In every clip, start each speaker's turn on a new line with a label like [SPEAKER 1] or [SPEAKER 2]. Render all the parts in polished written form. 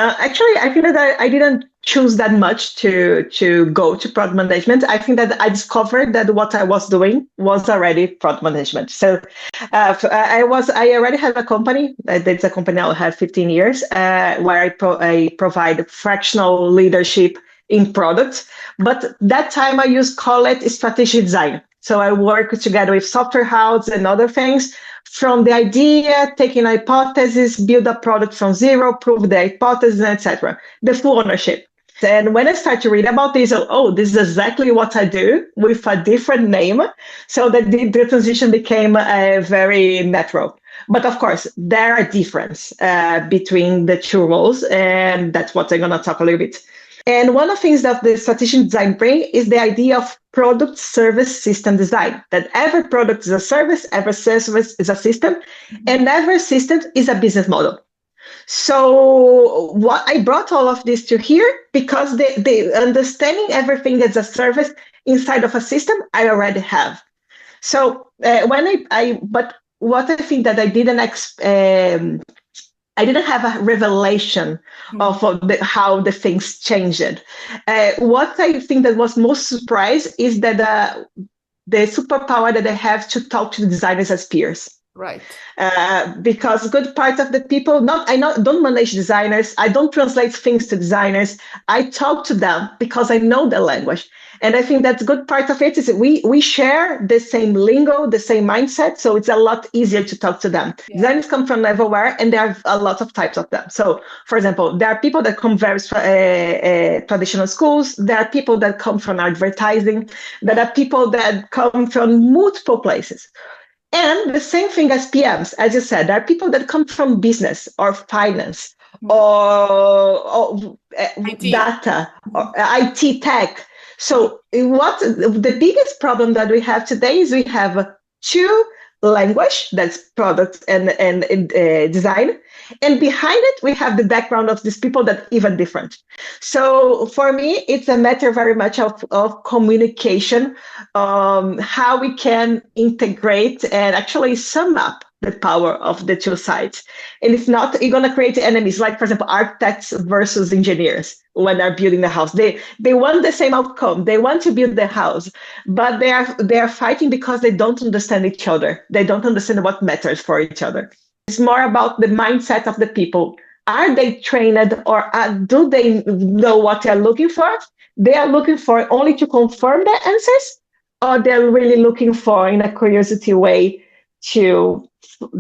[SPEAKER 1] Actually, I think that I didn't choose that much to go to product management. I think that I discovered that what I was doing was already product management. So I already have a company. That's a company I'll have 15 years, where I provide fractional leadership in product. But that time I call it strategic design. So I work together with software houses and other things, from the idea, taking a hypothesis, build a product from zero, prove the hypothesis, etc. The full ownership. And when I start to read about this, this is exactly what I do with a different name. So that the transition became very natural. But of course, there are differences between the two roles, and that's what I'm going to talk a little bit. And one of the things that the strategic design brings is the idea of product, service, system design, that every product is a service, every service is a system, and every system is a business model. So what I brought all of this to here, because the understanding everything as a service inside of a system, I already have. So but what I think that I didn't have a revelation of how the things changed. What I think that was most surprised is that the superpower that I have to talk to the designers as peers.
[SPEAKER 2] Right.
[SPEAKER 1] Because good part of the people, don't manage designers. I don't translate things to designers. I talk to them because I know the language. And I think that's good part of it is we share the same lingo, the same mindset. So it's a lot easier to talk to them. Yeah. Designers come from everywhere, and there are a lot of types of them. So, for example, there are people that come very traditional schools. There are people that come from advertising. There are people that come from multiple places. And the same thing as PMs, as you said, there are people that come from business or finance or data or IT tech. So what the biggest problem that we have today is we have two language, that's product and design. And behind it, we have the background of these people that even different. So for me, it's a matter very much of communication, how we can integrate and actually sum up the power of the two sides. And if not, you're going to create enemies, like, for example, architects versus engineers when they're building the house. They want the same outcome. They want to build the house, but they are fighting because they don't understand each other. They don't understand what matters for each other. It's more about the mindset of the people. Are they trained, or do they know what they're looking for? They are looking for only to confirm the answers, or they're really looking for, in a curiosity way, to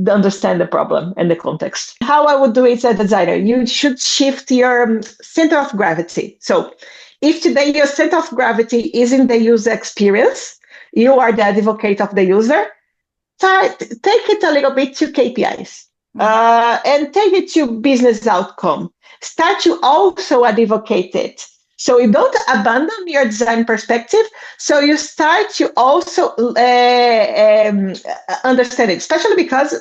[SPEAKER 1] understand the problem and the context. How I would do it as a designer, you should shift your center of gravity. So if today your center of gravity is in the user experience, you are the advocate of the user, take it a little bit to KPIs and take it to business outcome. Start to also advocate it. So you don't abandon your design perspective. So you start to also understand it, especially because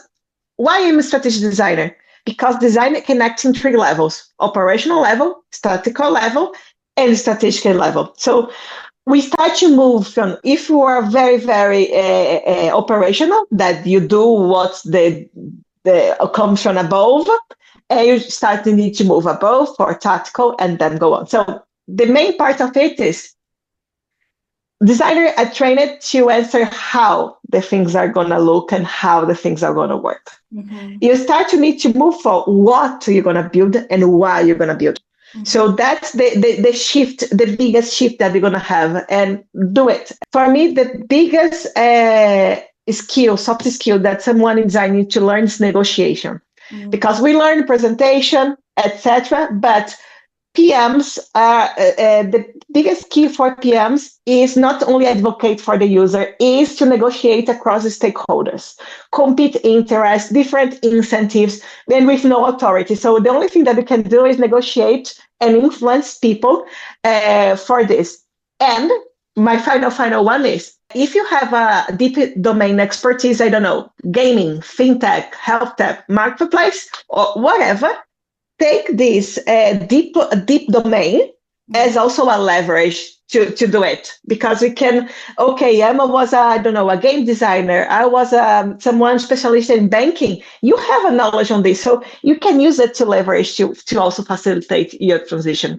[SPEAKER 1] why I'm a strategic designer? Because design connects in three levels: operational level, statistical level, and strategic level. So we start to move from, if you are very, very operational, that you do what the comes from above, and you start to need to move above for tactical and then go on. So the main part of it is designers are trained to answer how the things are going to look and how the things are going to work. Mm-hmm. You start to need to move for what you're going to build and why you're going to build. Mm-hmm. So that's the shift, the biggest shift that we're going to have, and do it. For me, the biggest soft skill that someone in design needs to learn is negotiation. Mm-hmm. Because we learn presentation, etc., but PMs are the biggest key for PMs is not only advocate for the user, is to negotiate across the stakeholders, compete interests, different incentives, and with no authority. So the only thing that we can do is negotiate and influence people for this. And my final one is, if you have a deep domain expertise, I don't know, gaming, fintech, health tech, marketplace, or whatever, take this deep domain as also a leverage to do it, because we can, okay, Emma was I don't know, a game designer, I was someone specialist in banking, you have a knowledge on this, so you can use it to leverage to also facilitate your transition.